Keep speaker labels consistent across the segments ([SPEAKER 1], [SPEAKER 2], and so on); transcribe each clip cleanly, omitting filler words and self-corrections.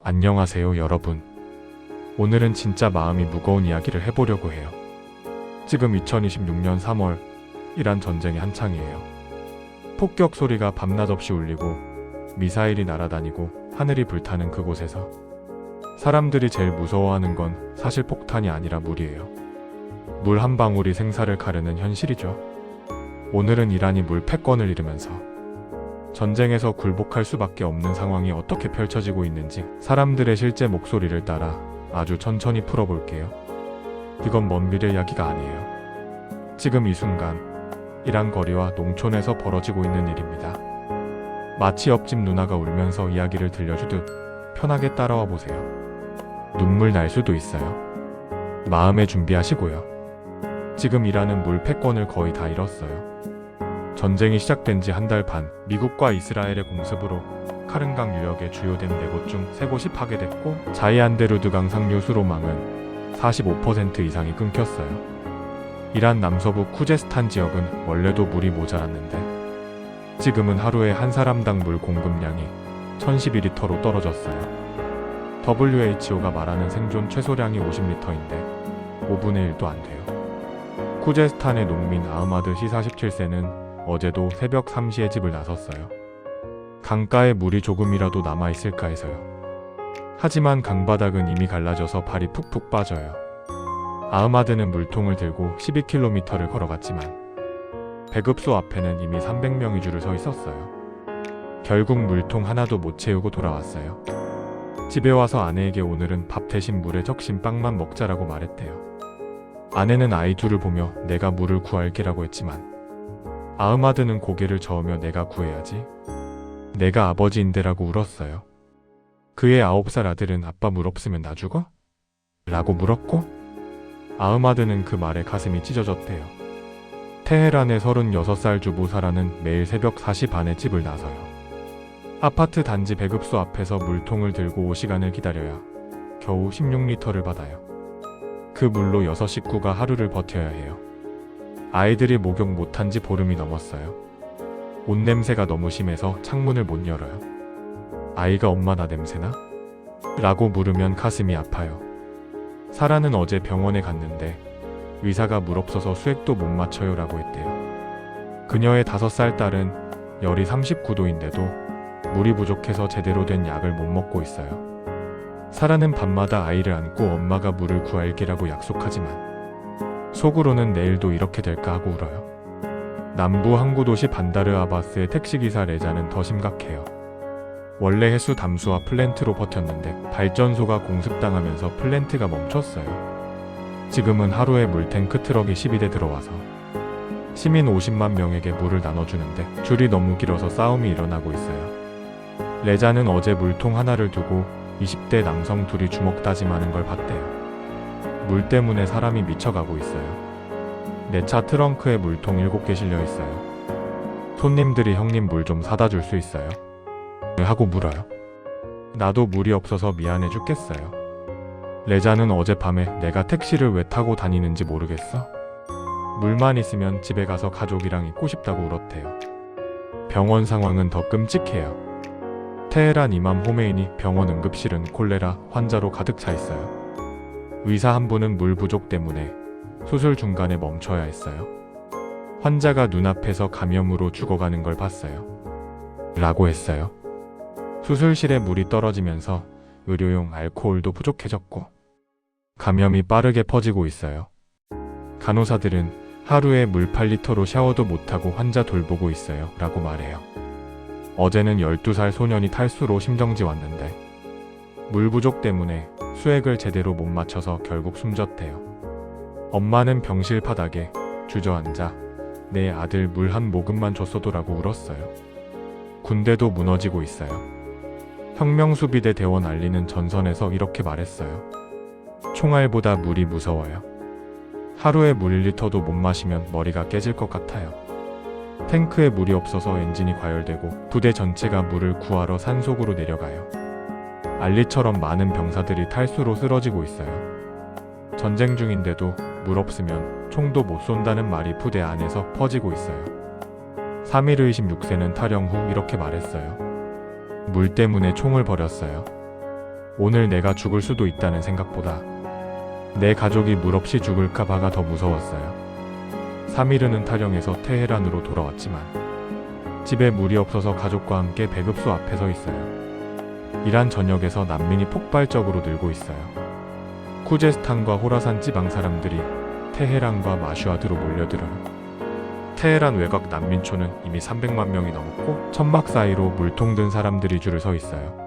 [SPEAKER 1] 안녕하세요, 여러분. 오늘은 진짜 마음이 무거운 이야기를 해보려고 해요. 지금 2026년 3월, 이란 전쟁이 한창이에요. 폭격 소리가 밤낮 없이 울리고 미사일이 날아다니고 하늘이 불타는 그곳에서 사람들이 제일 무서워하는 건 사실 폭탄이 아니라 물이에요. 물 한 방울이 생사를 가르는 현실이죠. 오늘은 이란이 물 패권을 잃으면서 전쟁에서 굴복할 수밖에 없는 상황이 어떻게 펼쳐지고 있는지 사람들의 실제 목소리를 따라 아주 천천히 풀어볼게요. 이건 먼 미래 이야기가 아니에요. 지금 이 순간 이란 거리와 농촌에서 벌어지고 있는 일입니다. 마치 옆집 누나가 울면서 이야기를 들려주듯 편하게 따라와 보세요. 눈물 날 수도 있어요. 마음에 준비하시고요. 지금 이란은 물 패권을 거의 다 잃었어요. 전쟁이 시작된 지 한 달 반, 미국과 이스라엘의 공습으로 카른강 유역의 주요된 4곳 중 3곳이 파괴됐고 자이안데루드강 상류 수로망은 45% 이상이 끊겼어요. 이란 남서부 쿠제스탄 지역은 원래도 물이 모자랐는데 지금은 하루에 한 사람당 물 공급량이 1012리터로 떨어졌어요. WHO가 말하는 생존 최소량이 50리터인데 5분의 1도 안 돼요. 쿠제스탄의 농민 아흐마드 시 47세는 어제도 새벽 3시에 집을 나섰어요. 강가에 물이 조금이라도 남아있을까 해서요. 하지만 강바닥은 이미 갈라져서 발이 푹푹 빠져요. 아흐마드는 물통을 들고 12km를 걸어갔지만 배급소 앞에는 이미 300명이 줄을 서 있었어요. 결국 물통 하나도 못 채우고 돌아왔어요. 집에 와서 아내에게 오늘은 밥 대신 물에 적신 빵만 먹자라고 말했대요. 아내는 아이 둘을 보며 내가 물을 구할게라고 했지만 아흐마드는 고개를 저으며 내가 구해야지. 내가 아버지인데라고 울었어요. 그의 9살 아들은 아빠 물 없으면 나 죽어? 라고 물었고 아흐마드는 그 말에 가슴이 찢어졌대요. 테헤란의 36살 주부 사라는 매일 새벽 4시 반에 집을 나서요. 아파트 단지 배급소 앞에서 물통을 들고 5시간을 기다려야 겨우 16리터를 받아요. 그 물로 6 식구가 하루를 버텨야 해요. 아이들이 목욕 못한 지 보름이 넘었어요. 옷 냄새가 너무 심해서 창문을 못 열어요. 아이가 엄마 나 냄새나? 라고 물으면 가슴이 아파요. 사라는 어제 병원에 갔는데 의사가 물 없어서 수액도 못 맞춰요 라고 했대요. 그녀의 5살 딸은 열이 39도인데도 물이 부족해서 제대로 된 약을 못 먹고 있어요. 사라는 밤마다 아이를 안고 엄마가 물을 구할게라고 약속하지만 속으로는 내일도 이렇게 될까 하고 울어요. 남부 항구 도시 반다르 아바스의 택시기사 레자는 더 심각해요. 원래 해수 담수화 플랜트로 버텼는데 발전소가 공습당하면서 플랜트가 멈췄어요. 지금은 하루에 물탱크 트럭이 12대 들어와서 시민 50만 명에게 물을 나눠주는데 줄이 너무 길어서 싸움이 일어나고 있어요. 레자는 어제 물통 하나를 두고 20대 남성 둘이 주먹 다짐하는 걸 봤대요. 물 때문에 사람이 미쳐가고 있어요. 내 차 트렁크에 물통 7개 실려 있어요. 손님들이 형님 물 좀 사다 줄 수 있어요? 하고 물어요. 나도 물이 없어서 미안해 죽겠어요. 레자는 어젯밤에 내가 택시를 왜 타고 다니는지 모르겠어? 물만 있으면 집에 가서 가족이랑 있고 싶다고 울었대요. 병원 상황은 더 끔찍해요. 테헤란 이맘 호메이니 병원 응급실은 콜레라 환자로 가득 차 있어요. 의사 한 분은 물 부족 때문에 수술 중간에 멈춰야 했어요. 환자가 눈앞에서 감염으로 죽어가는 걸 봤어요. 라고 했어요. 수술실에 물이 떨어지면서 의료용 알코올도 부족해졌고 감염이 빠르게 퍼지고 있어요. 간호사들은 하루에 물 8리터로 샤워도 못하고 환자 돌보고 있어요. 라고 말해요. 어제는 12살 소년이 탈수로 심정지 왔는데 물 부족 때문에 수액을 제대로 못 맞춰서 결국 숨졌대요. 엄마는 병실 바닥에 주저앉아 내 아들 물 한 모금만 줬어도라고 울었어요. 군대도 무너지고 있어요. 혁명수비대 대원 알리는 전선에서 이렇게 말했어요. 총알보다 물이 무서워요. 하루에 물 1리터도 못 마시면 머리가 깨질 것 같아요. 탱크에 물이 없어서 엔진이 과열되고 부대 전체가 물을 구하러 산속으로 내려가요. 알리처럼 많은 병사들이 탈수로 쓰러지고 있어요. 전쟁 중인데도 물 없으면 총도 못 쏜다는 말이 부대 안에서 퍼지고 있어요. 3.1 26세는 탈영 후 이렇게 말했어요. 물 때문에 총을 버렸어요. 오늘 내가 죽을 수도 있다는 생각보다 내 가족이 물 없이 죽을까 봐가 더 무서웠어요. 3일은 타령에서 테헤란으로 돌아왔지만 집에 물이 없어서 가족과 함께 배급소 앞에 서 있어요. 이란 전역에서 난민이 폭발적으로 늘고 있어요. 쿠제스탄과 호라산 지방 사람들이 테헤란과 마슈아드로 몰려들어요. 테헤란 외곽 난민촌은 이미 300만 명이 넘었고 천막 사이로 물통 든 사람들이 줄을 서 있어요.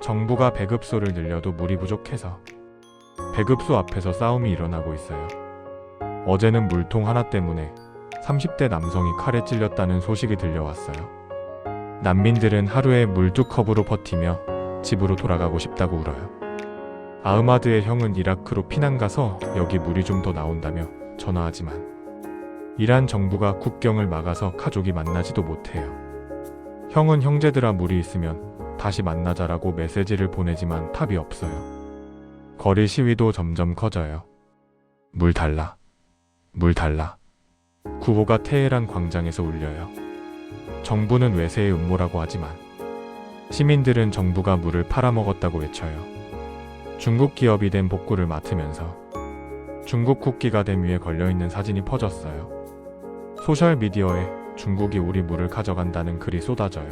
[SPEAKER 1] 정부가 배급소를 늘려도 물이 부족해서 배급소 앞에서 싸움이 일어나고 있어요. 어제는 물통 하나 때문에 30대 남성이 칼에 찔렸다는 소식이 들려왔어요. 난민들은 하루에 물 2컵으로 버티며 집으로 돌아가고 싶다고 울어요. 아흐마드의 형은 이라크로 피난 가서 여기 물이 좀 더 나온다며 전화하지만 이란 정부가 국경을 막아서 가족이 만나지도 못해요. 형은 형제들아 물이 있으면 다시 만나자라고 메시지를 보내지만 답이 없어요. 거리 시위도 점점 커져요. 물 달라. 물 달라. 구호가 테헤란 광장에서 울려요. 정부는 외세의 음모라고 하지만 시민들은 정부가 물을 팔아먹었다고 외쳐요. 중국 기업이 된 복구를 맡으면서 중국 국기가 댐 위에 걸려있는 사진이 퍼졌어요. 소셜미디어에 중국이 우리 물을 가져간다는 글이 쏟아져요.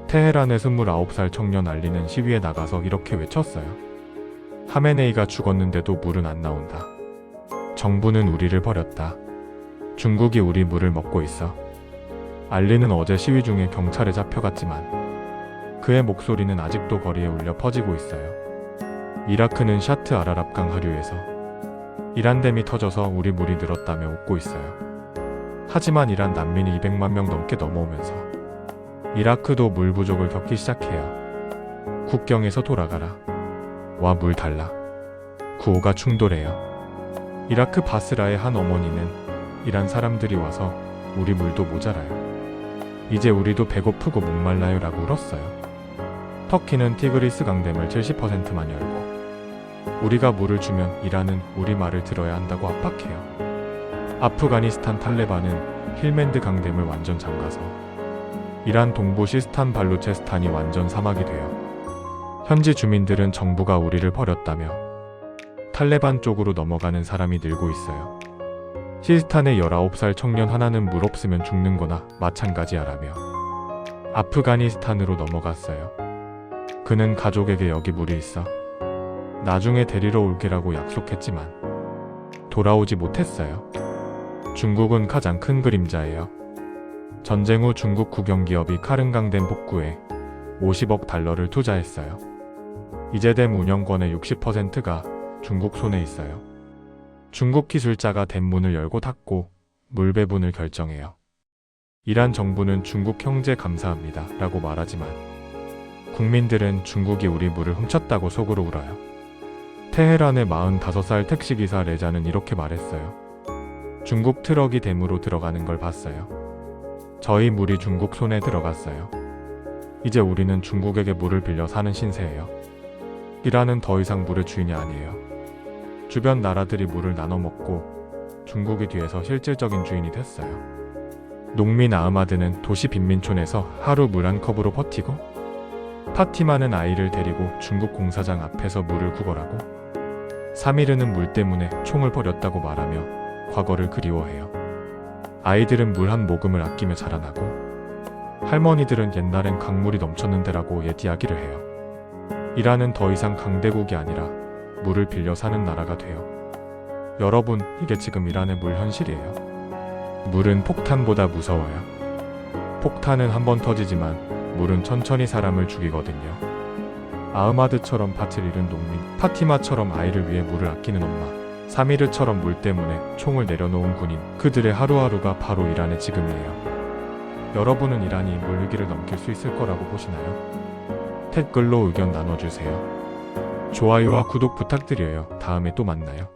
[SPEAKER 1] 테헤란의 29살 청년 알리는 시위에 나가서 이렇게 외쳤어요. 하메네이가 죽었는데도 물은 안 나온다. 정부는 우리를 버렸다. 중국이 우리 물을 먹고 있어. 알리는 어제 시위 중에 경찰에 잡혀갔지만 그의 목소리는 아직도 거리에 울려 퍼지고 있어요. 이라크는 샤트 아라랍강 하류에서 이란댐이 터져서 우리 물이 늘었다며 웃고 있어요. 하지만 이란 난민이 200만 명 넘게 넘어오면서 이라크도 물 부족을 겪기 시작해요. 국경에서 돌아가라. 와 물 달라. 구호가 충돌해요. 이라크 바스라의 한 어머니는 이란 사람들이 와서 우리 물도 모자라요. 이제 우리도 배고프고 목말라요 라고 울었어요. 터키는 티그리스 강댐을 70%만 열고 우리가 물을 주면 이란은 우리 말을 들어야 한다고 압박해요. 아프가니스탄 탈레반은 힐멘드 강댐을 완전 잠가서 이란 동부 시스탄 발루체스탄이 완전 사막이 돼요. 현지 주민들은 정부가 우리를 버렸다며 탈레반 쪽으로 넘어가는 사람이 늘고 있어요. 시스탄의 19살 청년 하나는 물 없으면 죽는 거나 마찬가지야라며 아프가니스탄으로 넘어갔어요. 그는 가족에게 여기 물이 있어. 나중에 데리러 올게라고 약속했지만 돌아오지 못했어요. 중국은 가장 큰 그림자예요. 전쟁 후 중국 국영기업이 카른강댐 복구에 50억 달러를 투자했어요. 이제 댐 운영권의 60%가 중국 손에 있어요. 중국 기술자가 댐 문을 열고 닫고 물 배분을 결정해요. 이란 정부는 중국 형제 감사합니다 라고 말하지만 국민들은 중국이 우리 물을 훔쳤다고 속으로 울어요. 테헤란의 45살 택시기사 레자는 이렇게 말했어요. 중국 트럭이 댐으로 들어가는 걸 봤어요. 저희 물이 중국 손에 들어갔어요. 이제 우리는 중국에게 물을 빌려 사는 신세예요. 이란은 더 이상 물의 주인이 아니에요. 주변 나라들이 물을 나눠 먹고 중국이 뒤에서 실질적인 주인이 됐어요. 농민 아흐마드는 도시 빈민촌에서 하루 물 한 컵으로 버티고 파티마는 아이를 데리고 중국 공사장 앞에서 물을 구걸하고 사미르는 물 때문에 총을 버렸다고 말하며 과거를 그리워해요. 아이들은 물 한 모금을 아끼며 자라나고 할머니들은 옛날엔 강물이 넘쳤는데라고 옛 이야기를 해요. 이란은 더 이상 강대국이 아니라 물을 빌려 사는 나라가 돼요. 여러분, 이게 지금 이란의 물 현실이에요. 물은 폭탄보다 무서워요. 폭탄은 한 번 터지지만 물은 천천히 사람을 죽이거든요. 아흐마드처럼 밭을 잃은 농민, 파티마처럼 아이를 위해 물을 아끼는 엄마, 사미르처럼 물 때문에 총을 내려놓은 군인, 그들의 하루하루가 바로 이란의 지금이에요. 여러분은 이란이 물 위기를 넘길 수 있을 거라고 보시나요? 댓글로 의견 나눠주세요. 좋아요와 구독 부탁드려요. 다음에 또 만나요.